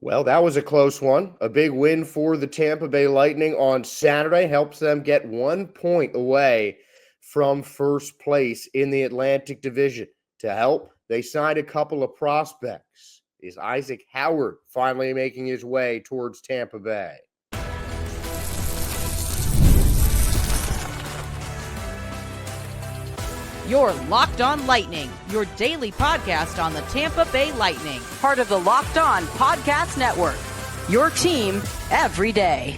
Well, that was a close one. A big win for the Tampa Bay Lightning on Saturday helps them get 1 point away from first place in the Atlantic Division. To help, they signed a couple of prospects. Is Isaac Howard finally making his way towards Tampa Bay? You're Locked On Lightning, your daily podcast on the Tampa Bay Lightning, part of the Locked On Podcast Network, your team every day.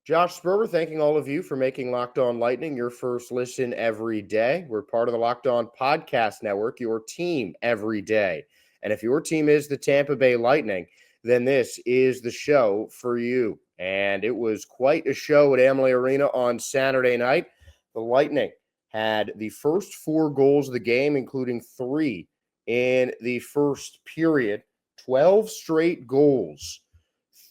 Josh Sperber, thanking all of you for making Locked On Lightning your first listen every day. We're part of the Locked On Podcast Network, your team every day. And if your team is the Tampa Bay Lightning, then this is the show for you. And it was quite a show at Amalie Arena on Saturday night. The Lightning had the first 4 goals of the game, including 3 in the first period. 12 straight goals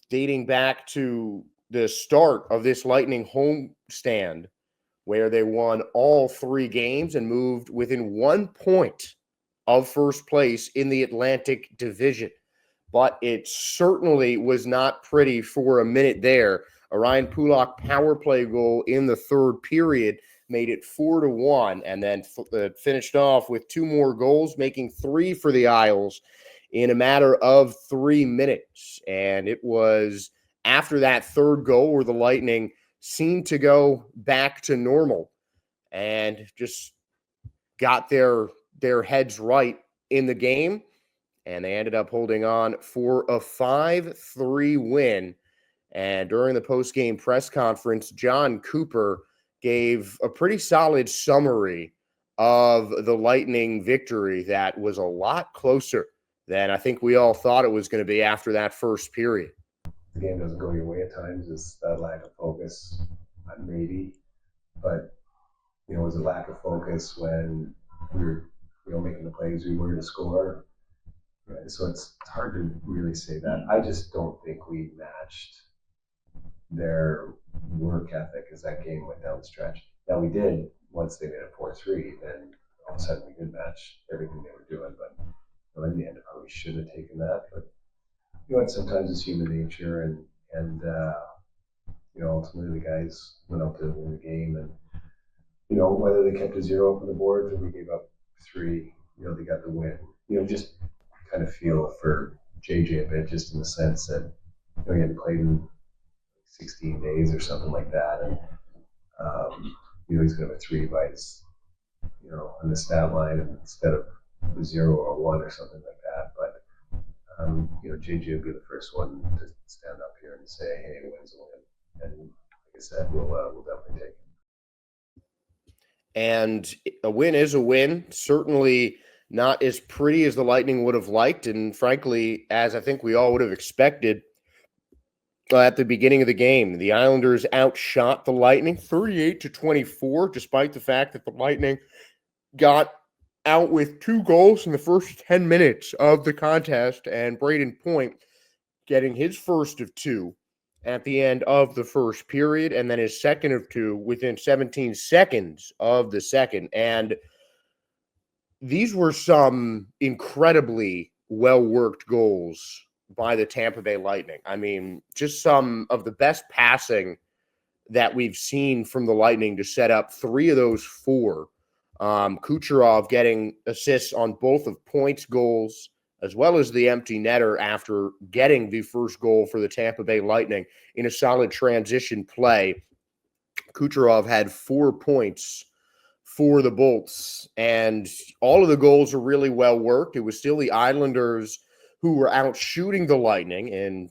dating back to the start of this Lightning homestand, where they won all 3 games and moved within 1 point of first place in the Atlantic Division. But it certainly was not pretty for a minute there. A Ryan Pulock power play goal in the third period made it 4-1, and then finished off with 2 more goals, making 3 for the Isles in a matter of 3 minutes. And it was after that third goal where the Lightning seemed to go back to normal and just got their heads right in the game. And they ended up holding on for a 5-3 win. And during the post-game press conference, John Cooper gave a pretty solid summary of the Lightning victory that was a lot closer than I think we all thought it was going to be after that first period. The game doesn't go your way at times. It's that lack of focus, maybe. But, it was a lack of focus when we were, making the plays we were to score. So it's hard to really say that. I just don't think we matched their work ethic as that game went down the stretch. Now we did once they made it 4-3, then all of a sudden we did match everything they were doing. But in the end, I probably should have taken that. But sometimes it's human nature, and ultimately the guys went out to win the game, and whether they kept a 0 up on the board or we gave up 3, they got the win. Just kind of feel for JJ a bit, just in the sense that he hadn't played in 16 days or something like that, and he's going to have a 3 by his, on the stat line instead of a 0 or 1 or something like that. But JJ will be the first one to stand up here and say, "Hey, a win's a win," and like I said, we'll definitely take it. And a win is a win. Certainly not as pretty as the Lightning would have liked, and frankly, as I think we all would have expected. At the beginning of the game, the Islanders outshot the Lightning 38-24, despite the fact that the Lightning got out with 2 goals in the first 10 minutes of the contest, and Braden Point getting his first of 2 at the end of the first period, and then his second of 2 within 17 seconds of the second. And these were some incredibly well-worked goals by the Tampa Bay Lightning. I mean, just some of the best passing that we've seen from the Lightning to set up 3 of those 4. Kucherov getting assists on both of Point's goals, as well as the empty netter after getting the first goal for the Tampa Bay Lightning in a solid transition play. Kucherov had 4 points for the Bolts, and all of the goals were really well worked. It was still the Islanders who were out shooting the Lightning, and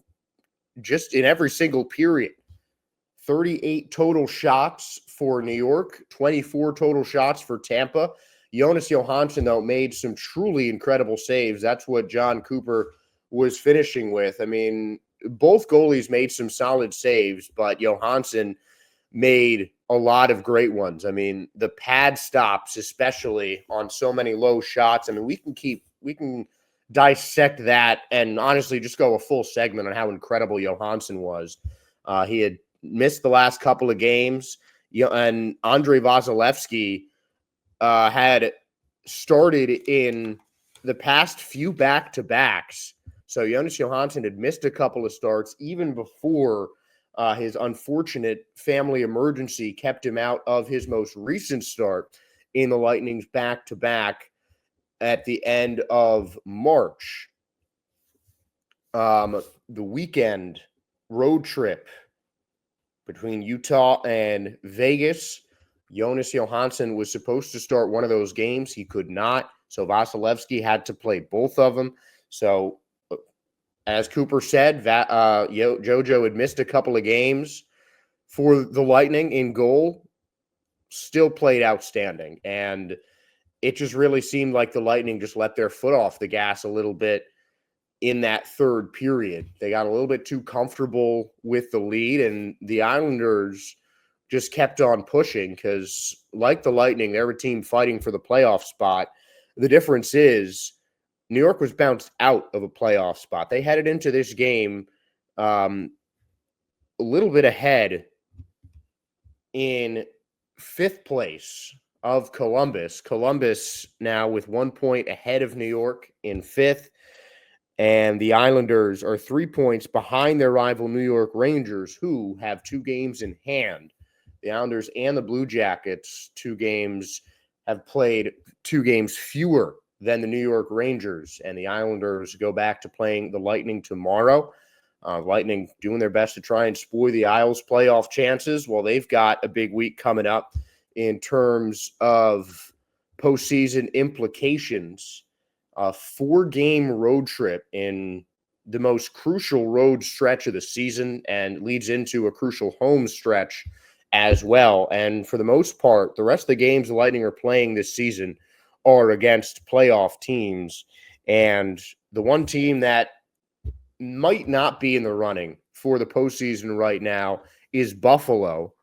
just in every single period. 38 total shots for New York, 24 total shots for Tampa. Jonas Johansson, though, made some truly incredible saves. That's what John Cooper was finishing with. I mean, both goalies made some solid saves, but Johansson made a lot of great ones. I mean, the pad stops, especially on so many low shots. I mean, we can dissect that and honestly just go a full segment on how incredible Johansson was. He had missed the last couple of games, and Andrei Vasilevsky had started in the past few back-to-backs So Jonas Johansson had missed a couple of starts even before his unfortunate family emergency kept him out of his most recent start in the Lightning's back-to-back at the end of March. The weekend road trip between Utah and Vegas, Jonas Johansson was supposed to start one of those games. He could not. So Vasilevsky had to play both of them. So as Cooper said, JoJo had missed a couple of games for the Lightning in goal, still played outstanding. And it just really seemed like the Lightning just let their foot off the gas a little bit in that third period. They got a little bit too comfortable with the lead, and the Islanders just kept on pushing because, like the Lightning, they're a team fighting for the playoff spot. The difference is New York was bounced out of a playoff spot. They headed into this game a little bit ahead in fifth place of Columbus. Columbus now with 1 point ahead of New York in fifth. And the Islanders are 3 points behind their rival New York Rangers, who have 2 games in hand. The Islanders and the Blue Jackets, 2 games, have played 2 games fewer than the New York Rangers. And the Islanders go back to playing the Lightning tomorrow. Lightning doing their best to try and spoil the Isles' playoff chances. Well, they've got a big week coming up in terms of postseason implications. A 4-game road trip in the most crucial road stretch of the season and leads into a crucial home stretch as well. And for the most part, the rest of the games the Lightning are playing this season are against playoff teams. And the one team that might not be in the running for the postseason right now is Buffalo.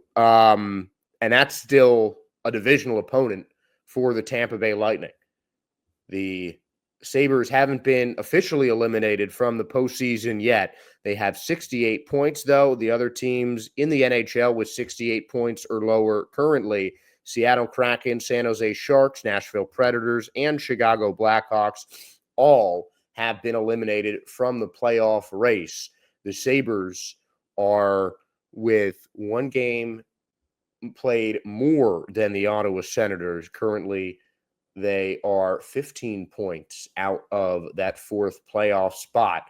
And that's still a divisional opponent for the Tampa Bay Lightning. The Sabres haven't been officially eliminated from the postseason yet. They have 68 points, though. The other teams in the NHL with 68 points or lower currently, Seattle Kraken, San Jose Sharks, Nashville Predators, and Chicago Blackhawks, all have been eliminated from the playoff race. The Sabres are with 1 game played more than the Ottawa Senators. Currently, they are 15 points out of that 4th playoff spot.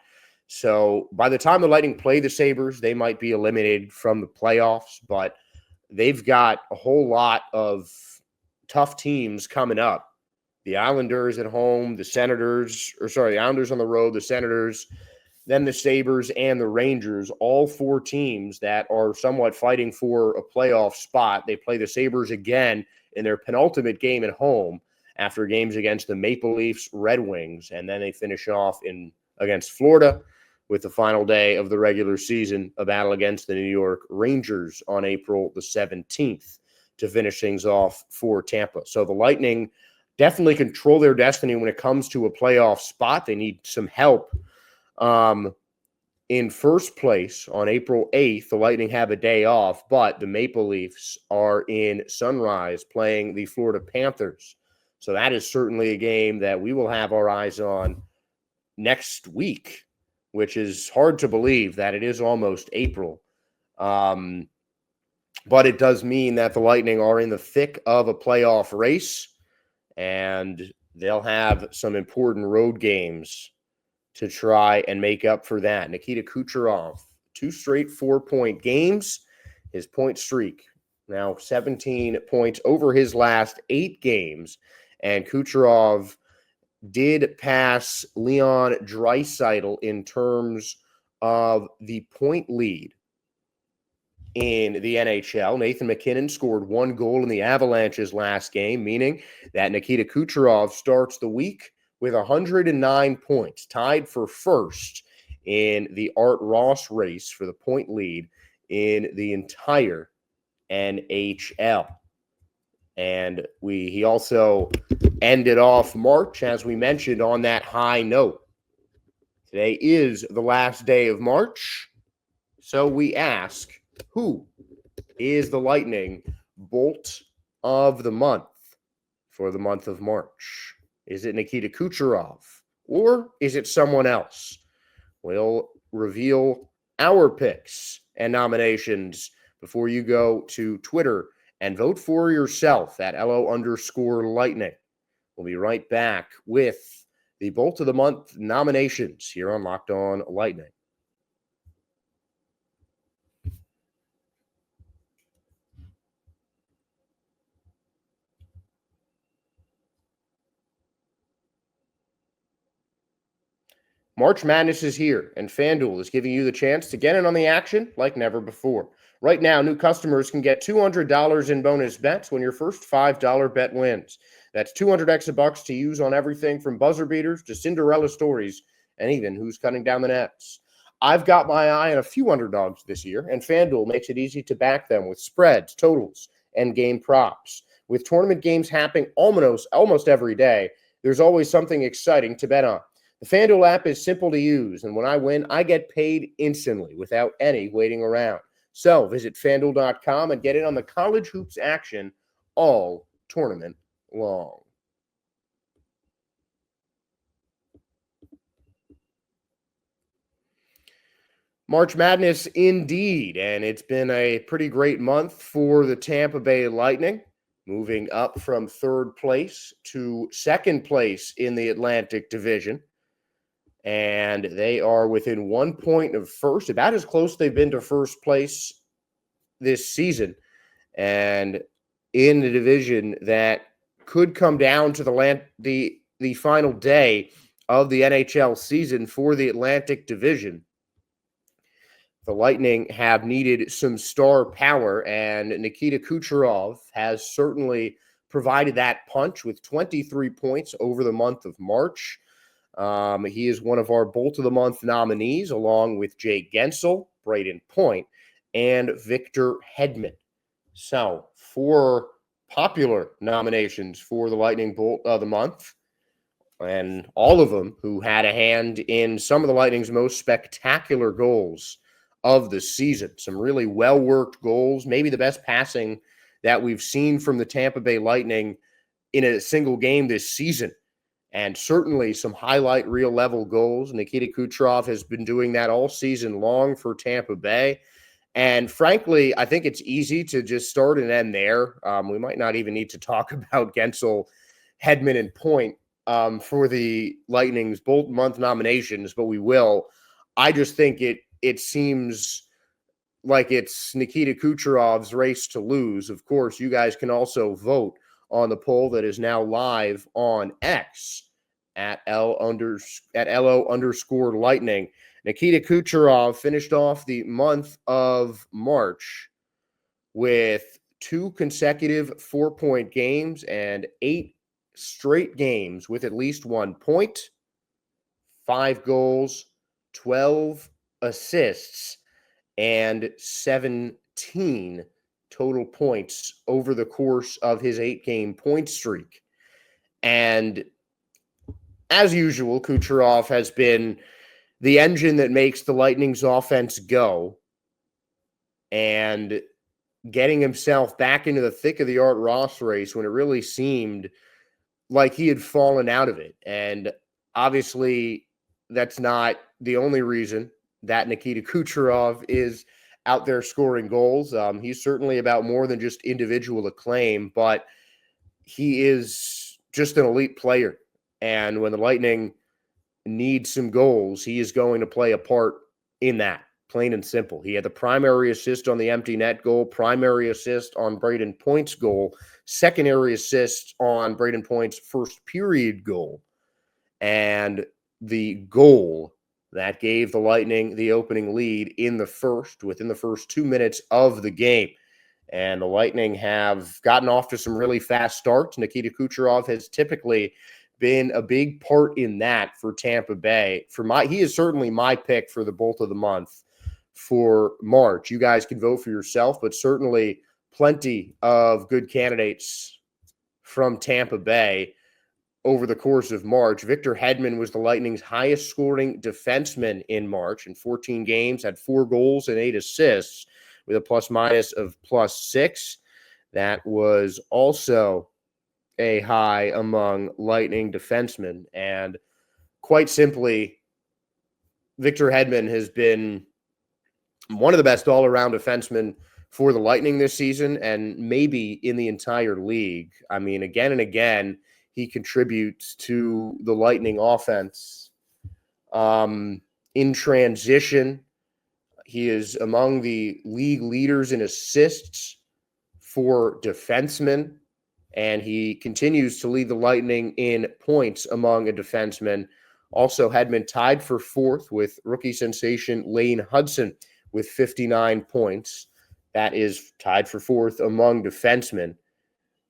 So by the time the Lightning play the Sabres, they might be eliminated from the playoffs, but they've got a whole lot of tough teams coming up. The Islanders at home, the Islanders on the road, the Senators, then the Sabres and the Rangers, all 4 teams that are somewhat fighting for a playoff spot. They play the Sabres again in their penultimate game at home after games against the Maple Leafs, Red Wings, and then they finish off against Florida with the final day of the regular season, a battle against the New York Rangers on April the 17th to finish things off for Tampa. So the Lightning definitely control their destiny when it comes to a playoff spot. They need some help. In first place on April 8th, the Lightning have a day off, but the Maple Leafs are in Sunrise playing the Florida Panthers. So that is certainly a game that we will have our eyes on next week, which is hard to believe that it is almost April. But it does mean that the Lightning are in the thick of a playoff race, and they'll have some important road games to try and make up for that. Nikita Kucherov, 2 straight 4-point games. His point streak now 17 points over his last 8 games. And Kucherov did pass Leon Draisaitl in terms of the point lead in the NHL. Nathan MacKinnon scored 1 goal in the Avalanche's last game, meaning that Nikita Kucherov starts the week with 109 points, tied for first in the Art Ross race for the point lead in the entire NHL. And he also ended off March, as we mentioned, on that high note. Today is the last day of March, so we ask, who is the Lightning Bolt of the month for the month of March? Is it Nikita Kucherov or is it someone else? We'll reveal our picks and nominations before you go to Twitter and vote for yourself at LO_Lightning. We'll be right back with the Bolt of the Month nominations here on Locked On Lightning. March Madness is here, and FanDuel is giving you the chance to get in on the action like never before. Right now, new customers can get $200 in bonus bets when your first $5 bet wins. That's 200 extra bucks to use on everything from buzzer beaters to Cinderella stories and even who's cutting down the nets. I've got my eye on a few underdogs this year, and FanDuel makes it easy to back them with spreads, totals, and game props. With tournament games happening almost every day, there's always something exciting to bet on. The FanDuel app is simple to use, and when I win, I get paid instantly without any waiting around. So visit FanDuel.com and get in on the college hoops action all tournament long. March Madness indeed, and it's been a pretty great month for the Tampa Bay Lightning, moving up from third place to second place in the Atlantic Division. And they are within 1 point of first, about as close they've been to first place this season. And in the division that could come down to the final day of the NHL season for the Atlantic Division. The Lightning have needed some star power, and Nikita Kucherov has certainly provided that punch with 23 points over the month of March. He is one of our Bolt of the Month nominees, along with Jay Gensel, Brayden Point, and Victor Hedman. So, 4 popular nominations for the Lightning Bolt of the Month, and all of them who had a hand in some of the Lightning's most spectacular goals of the season. Some really well-worked goals, maybe the best passing that we've seen from the Tampa Bay Lightning in a single game this season. And certainly some highlight reel level goals. Nikita Kucherov has been doing that all season long for Tampa Bay. And frankly, I think it's easy to just start and end there. We might not even need to talk about Gensel, Hedman, and Point for the Lightning's Bolt Month nominations, but we will. I just think it seems like it's Nikita Kucherov's race to lose. Of course, you guys can also vote on the poll that is now live on X at LO_Lightning. Nikita Kucherov finished off the month of March with 2 consecutive 4-point games and 8 straight games with at least 1 point, 5 goals, 12 assists, and 17 total points over the course of his 8-game point streak. And as usual, Kucherov has been the engine that makes the Lightning's offense go, and getting himself back into the thick of the Art Ross race when it really seemed like he had fallen out of it. And obviously, that's not the only reason that Nikita Kucherov is out there scoring goals. He's certainly about more than just individual acclaim, but he is just an elite player. And when the Lightning need some goals, he is going to play a part in that, plain and simple. He had the primary assist on the empty net goal, primary assist on Brayden Point's goal, secondary assist on Brayden Point's first period goal, and the goal that gave the Lightning the opening lead within the first 2 minutes of the game. And the Lightning have gotten off to some really fast starts. Nikita Kucherov has typically been a big part in that for Tampa Bay. He is certainly my pick for the Bolt of the Month for March. You guys can vote for yourself, but certainly plenty of good candidates from Tampa Bay over the course of March. Victor Hedman was the Lightning's highest scoring defenseman in March. In 14 games, had 4 goals and 8 assists with a plus-minus of +6. That was also a high among Lightning defensemen. And quite simply, Victor Hedman has been one of the best all-around defensemen for the Lightning this season and maybe in the entire league. I mean, again and again, he contributes to the Lightning offense. In transition, he is among the league leaders in assists for defensemen, and he continues to lead the Lightning in points among a defenseman. Also, Hedman tied for fourth with rookie sensation Lane Hudson with 59 points. That is tied for fourth among defensemen.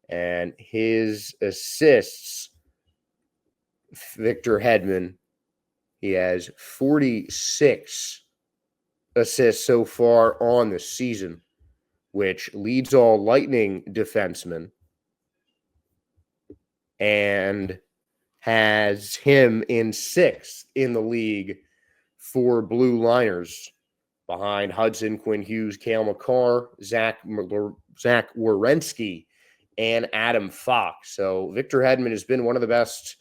And his assists, Victor Hedman, he has 46 assists so far on the season, which leads all Lightning defensemen and has him in sixth in the league for blue liners, behind Hudson, Quinn Hughes, Cale Makar, Zach Werenski, and Adam Fox. So Victor Hedman has been one of the best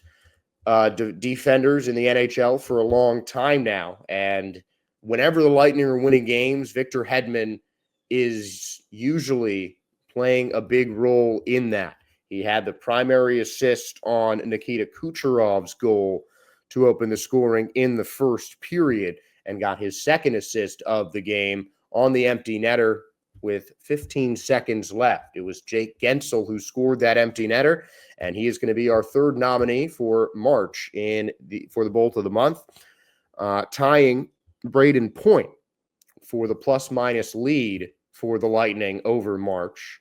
defenders in the NHL for a long time now. And whenever the Lightning are winning games, Victor Hedman is usually playing a big role in that. He had the primary assist on Nikita Kucherov's goal to open the scoring in the first period, and got his second assist of the game on the empty netter with 15 seconds left. It was Jake Gensel who scored that empty netter, and he is going to be our third nominee for March for the Bolt of the Month, tying Braden Point for the plus-minus lead for the Lightning over March.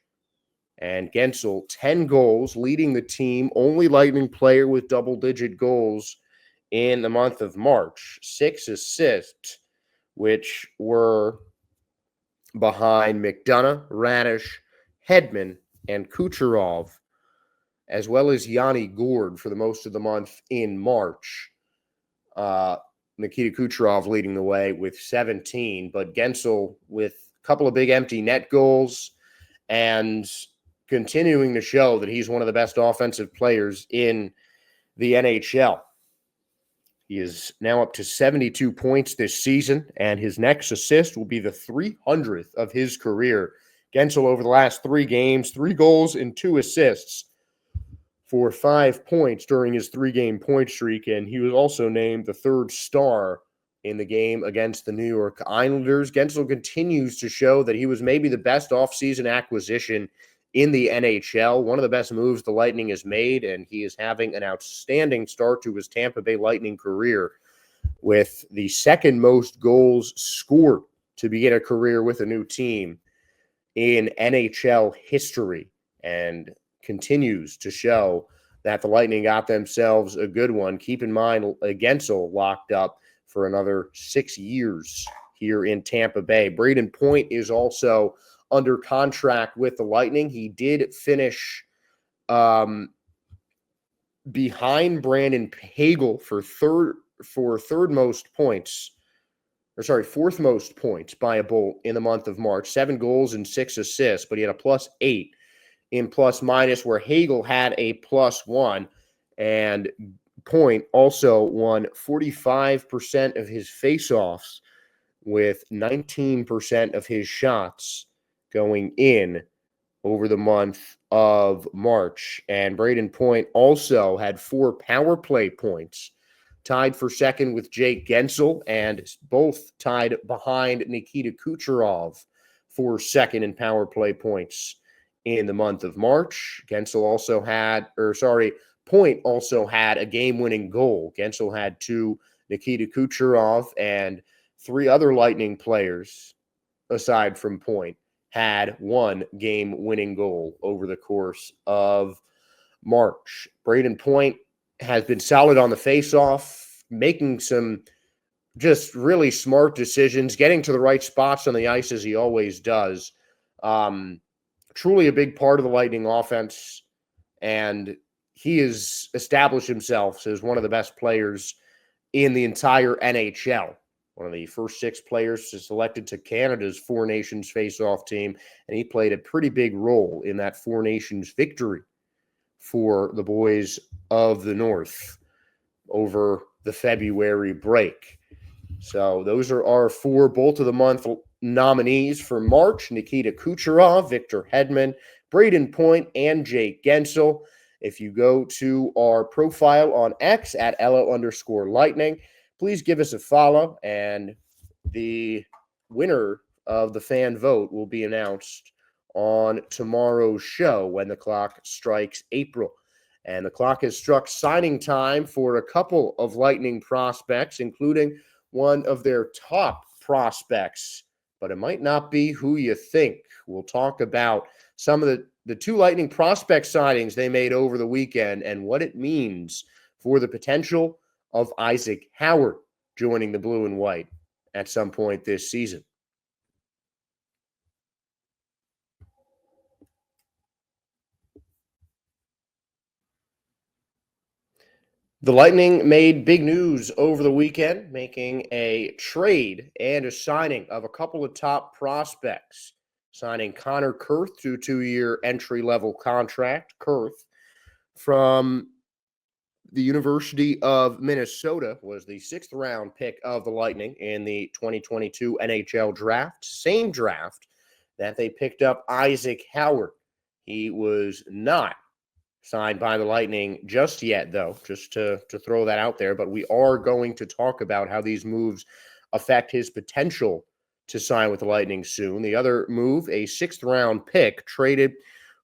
And Gensel, 10 goals, leading the team, only Lightning player with double-digit goals in the month of March. 6 assists, which were behind McDonough, Radish, Hedman, and Kucherov, as well as Yanni Gourde for the most of the month in March. Nikita Kucherov leading the way with 17, but Gensel with a couple of big empty net goals and continuing to show that he's one of the best offensive players in the NHL. He is now up to 72 points this season, and his next assist will be the 300th of his career. Gensel, over the last 3 games, 3 goals and 2 assists for 5 points during his 3-game point streak, and he was also named the 3rd star in the game against the New York Islanders. Gensel continues to show that he was maybe the best offseason acquisition in the NHL, one of the best moves the Lightning has made, and he is having an outstanding start to his Tampa Bay Lightning career with the second most goals scored to begin a career with a new team in NHL history, and continues to show that the Lightning got themselves a good one. Keep in mind, Gensel locked up for another 6 years here in Tampa Bay. Braden Point is also under contract with the Lightning. He did finish behind Brandon Hagel for fourth most points by a Bolt in the month of March. 7 goals and 6 assists, but he had a +8 in plus-minus, where Hagel had a +1, and Point also won 45% of his faceoffs with 19% of his shots going in over the month of March. And Braden Point also had 4 power play points, tied for second with Jake Gensel, and both tied behind Nikita Kucherov for second in power play points in the month of March. Point also had a game-winning goal. Gensel had 2, Nikita Kucherov and 3 other Lightning players, aside from Point, had 1 game-winning goal over the course of March. Braden Point has been solid on the face-off, making some just really smart decisions, getting to the right spots on the ice as he always does. Truly a big part of the Lightning offense, and he has established himself as one of the best players in the entire NHL. One of the first 6 players selected to Canada's 4 Nations face-off team, and he played a pretty big role in that 4 Nations victory for the boys of the North over the February break. So those are our 4 Bolt of the Month nominees for March: Nikita Kucherov, Victor Hedman, Braden Point, and Jake Gensel. If you go to our profile on X at @LO_Lightning, please give us a follow, and the winner of the fan vote will be announced on tomorrow's show when the clock strikes April. And the clock has struck signing time for a couple of Lightning prospects, including one of their top prospects, but it might not be who you think. We'll talk about some of the 2 Lightning prospect signings they made over the weekend and what it means for the potential of Isaac Howard joining the Blue and White at some point this season. The Lightning made big news over the weekend, making a trade and a signing of a couple of top prospects, signing Connor Kurth to a 2-year entry-level contract. Kurth from the University of Minnesota was the 6th-round pick of the Lightning in the 2022 NHL draft, same draft that they picked up Isaac Howard. He was not signed by the Lightning just yet, though, just to throw that out there. But we are going to talk about how these moves affect his potential to sign with the Lightning soon. The other move, a 6th-round pick traded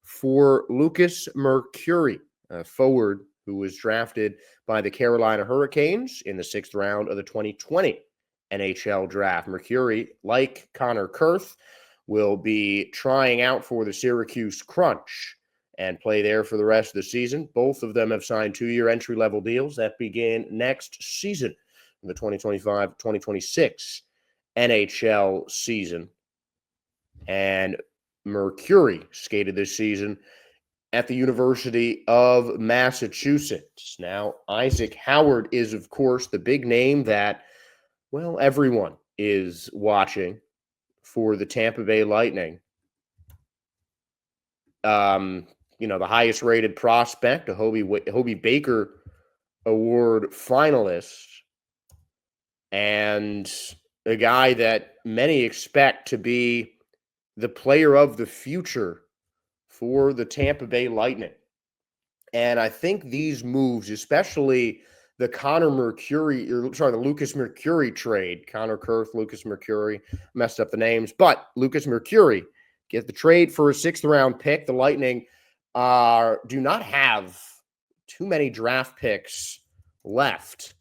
for Lucas Mercuri, a forward who was drafted by the Carolina Hurricanes in the 6th round of the 2020 NHL draft. Mercuri, like Connor Kurth, will be trying out for the Syracuse Crunch and play there for the rest of the season. Both of them have signed 2-year entry-level deals that begin next season, the 2025-2026 NHL season. And Mercuri skated this season at the University of Massachusetts. Now, Isaac Howard is, of course, the big name that, well, everyone is watching for the Tampa Bay Lightning. The highest rated prospect, a Hobey Baker Award finalist, and a guy that many expect to be the player of the future for the Tampa Bay Lightning. And I think these moves, especially the the Lucas Mercuri trade, Connor Kurth, Lucas Mercuri, messed up the names, but Lucas Mercuri get the trade for a 6th-round pick. The Lightning do not have too many draft picks left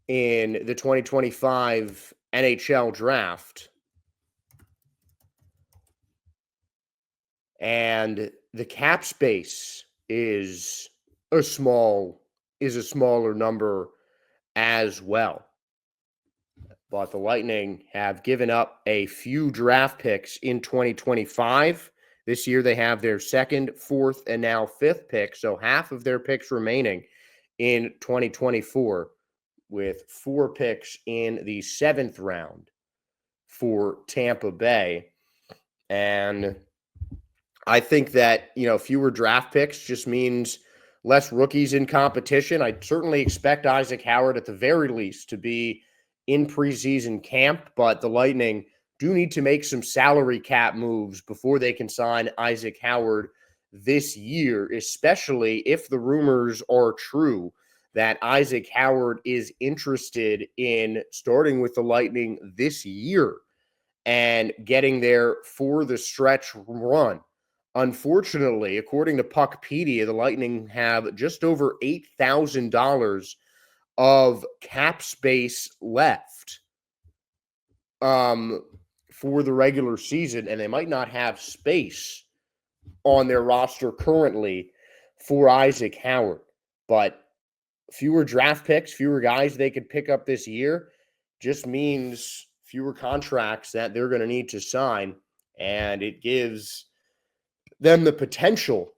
in the 2025 NHL draft. And the cap space is a smaller number as well. But the Lightning have given up a few draft picks in 2025. This year they have their 2nd, 4th, and now 5th pick. So half of their picks remaining in 2024, with 4 picks in the 7th round for Tampa Bay. And I think that, fewer draft picks just means less rookies in competition. I certainly expect Isaac Howard at the very least to be in preseason camp, but the Lightning do need to make some salary cap moves before they can sign Isaac Howard this year, especially if the rumors are true that Isaac Howard is interested in starting with the Lightning this year and getting there for the stretch run. Unfortunately, according to Puckpedia, the Lightning have just over $8,000 of cap space left for the regular season, and they might not have space on their roster currently for Isaac Howard. But fewer draft picks, fewer guys they could pick up this year just means fewer contracts that they're going to need to sign, and it gives them the potential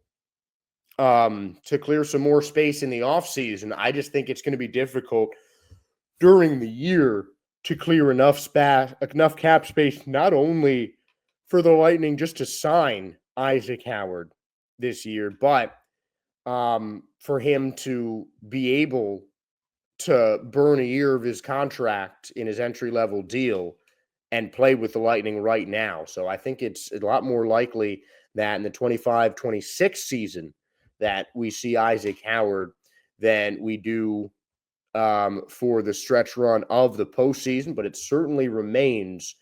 to clear some more space in the offseason. I just think it's going to be difficult during the year to clear enough cap space, not only for the Lightning just to sign Isaac Howard this year, but for him to be able to burn a year of his contract in his entry-level deal and play with the Lightning right now. So I think it's a lot more likely that in the 25-26 season that we see Isaac Howard than we do for the stretch run of the postseason, but it certainly remains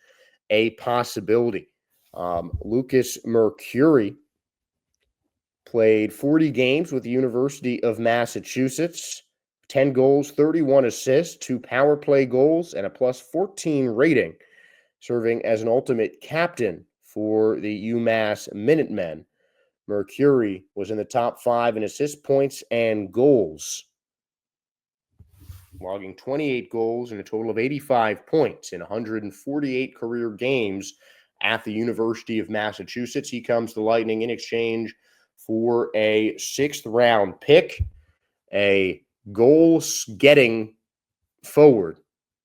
a possibility. Lucas Mercuri played 40 games with the University of Massachusetts, 10 goals, 31 assists, 2 power play goals, and a plus 14 rating, serving as an ultimate captain for the UMass Minutemen. Mercuri was in the top 5 in assist points and goals, logging 28 goals and a total of 85 points in 148 career games at the University of Massachusetts. He comes to the Lightning in exchange for a 6th-round pick, a goal-getting forward,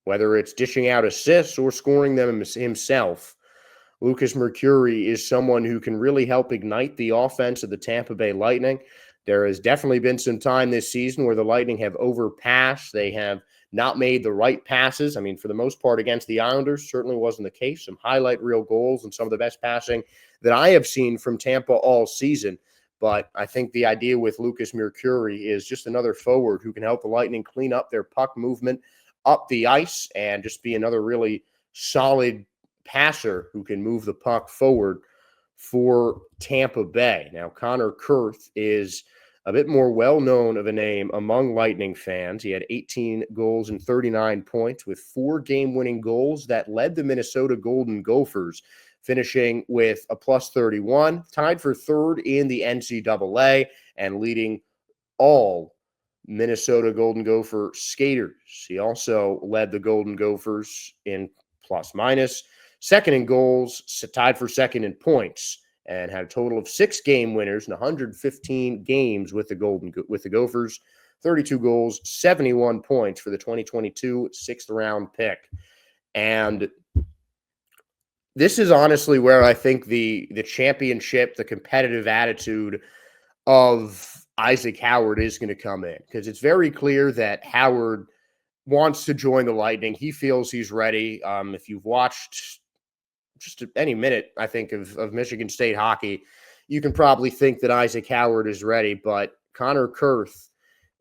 whether it's dishing out assists or scoring them himself. Lucas Mercuri is someone who can really help ignite the offense of the Tampa Bay Lightning. There has definitely been some time this season where the Lightning have overpassed. They have not made the right passes. I mean, for the most part against the Islanders, certainly wasn't the case. Some highlight reel goals and some of the best passing that I have seen from Tampa all season. But I think the idea with Lucas Mercuri is just another forward who can help the Lightning clean up their puck movement up the ice and just be another really solid passer who can move the puck forward for Tampa Bay. Now, Connor Kurth is a bit more well-known of a name among Lightning fans. He had 18 goals and 39 points with 4 game-winning goals that led the Minnesota Golden Gophers, finishing with a plus 31, tied for 3rd in the NCAA and leading all Minnesota Golden Gopher skaters. He also led the Golden Gophers in plus-minus, 2nd in goals, tied for 2nd in points, and had a total of 6 game winners in 115 games with the Gophers, 32 goals, 71 points for the 2022 6th-round pick. And this is honestly where I think the championship, the competitive attitude of Isaac Howard is going to come in, because it's very clear that Howard wants to join the Lightning. He feels he's ready. If you've watched just any minute, I think, of Michigan State hockey, you can probably think that Isaac Howard is ready. But Connor Kurth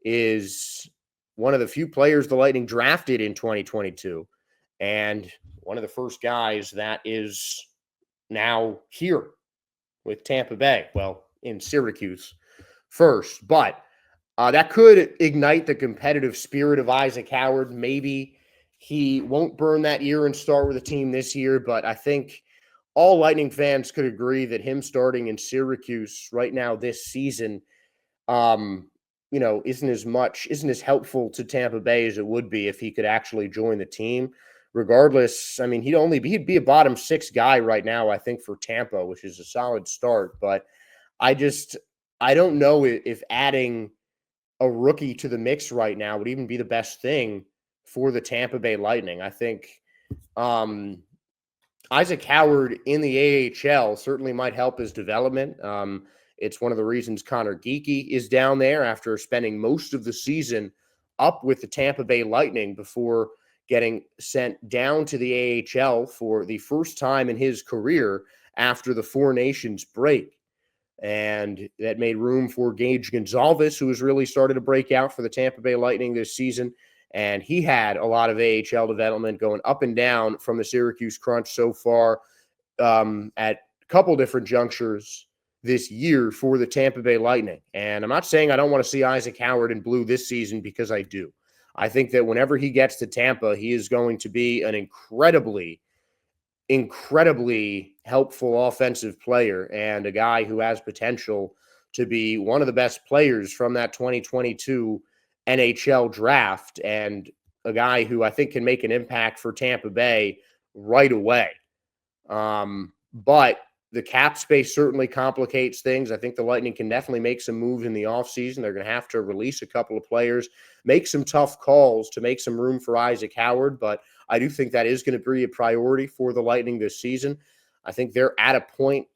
is one of the few players the Lightning drafted in 2022, and one of the first guys that is now here with Tampa Bay. Well, in Syracuse first, but that could ignite the competitive spirit of Isaac Howard. Maybe he won't burn that year and start with a team this year, but I think all Lightning fans could agree that him starting in Syracuse right now this season, isn't as helpful to Tampa Bay as it would be if he could actually join the team. Regardless, I mean, he'd be a bottom 6 guy right now, I think, for Tampa, which is a solid start. But I don't know if adding a rookie to the mix right now would even be the best thing for the Tampa Bay Lightning. I think Isaac Howard in the AHL certainly might help his development. It's one of the reasons Connor Geekie is down there after spending most of the season up with the Tampa Bay Lightning before getting sent down to the AHL for the first time in his career after the Four Nations break. And that made room for Gage Gonzalez, who has really started to break out for the Tampa Bay Lightning this season. And he had a lot of AHL development going up and down from the Syracuse Crunch so far at a couple different junctures this year for the Tampa Bay Lightning. And I'm not saying I don't want to see Isaac Howard in blue this season, because I do. I think that whenever he gets to Tampa, he is going to be an incredibly helpful offensive player and a guy who has potential to be one of the best players from that 2022 NHL draft, and a guy who I think can make an impact for Tampa Bay right away. But the cap space certainly complicates things. I think the Lightning can definitely make some moves in the offseason. They're going to have to release a couple of players, make some tough calls to make some room for Isaac Howard, but I do think that is going to be a priority for the Lightning this season. I think they're at a point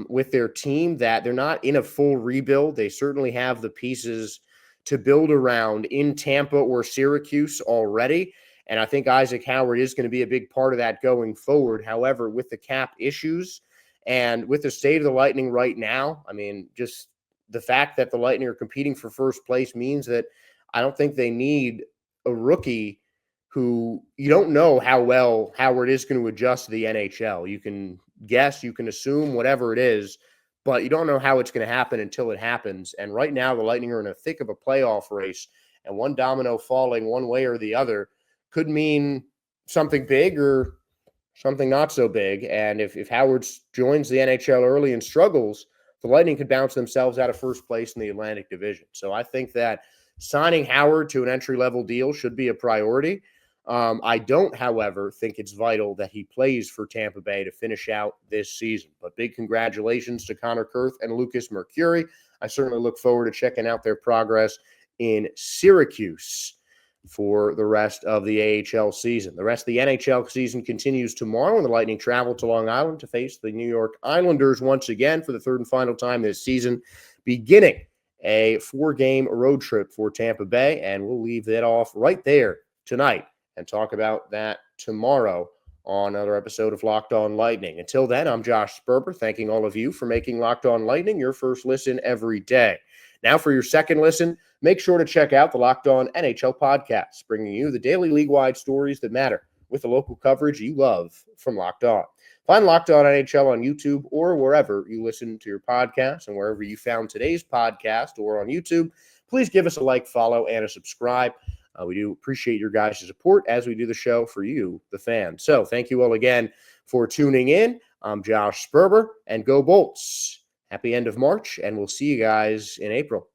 with their team that they're not in a full rebuild. They certainly have the pieces to build around in Tampa or Syracuse already. And I think Isaac Howard is going to be a big part of that going forward. However, with the cap issues and with the state of the Lightning right now, I mean, just the fact that the Lightning are competing for first place means that I don't think they need a rookie who you don't know how well Howard is going to adjust to the NHL. You can guess, you can assume, whatever it is, but you don't know how it's going to happen until it happens. And right now, the Lightning are in the thick of a playoff race, and one domino falling one way or the other could mean something big or something not so big. And if Howard joins the NHL early and struggles, the Lightning could bounce themselves out of first place in the Atlantic Division. So I think that signing Howard to an entry-level deal should be a priority. I don't, however, think it's vital that he plays for Tampa Bay to finish out this season. But big congratulations to Connor Kurth and Lucas Mercuri. I certainly look forward to checking out their progress in Syracuse for the rest of the AHL season. The rest of the NHL season continues tomorrow, and the Lightning travel to Long Island to face the New York Islanders once again for the third and final time this season, beginning a 4-game road trip for Tampa Bay. And we'll leave that off right there tonight and talk about that tomorrow on another episode of Locked On Lightning. Until then, I'm Josh Sperber, thanking all of you for making Locked On Lightning your first listen every day. Now for your second listen, make sure to check out the Locked On NHL podcast, bringing you the daily league-wide stories that matter with the local coverage you love from Locked On. Find Locked On NHL on YouTube or wherever you listen to your podcasts, and wherever you found today's podcast or on YouTube, please give us a like, follow, and a subscribe. We do appreciate your guys' support as we do the show for you, the fans. So thank you all again for tuning in. I'm Josh Sperber, and go Bolts. Happy end of March, and we'll see you guys in April.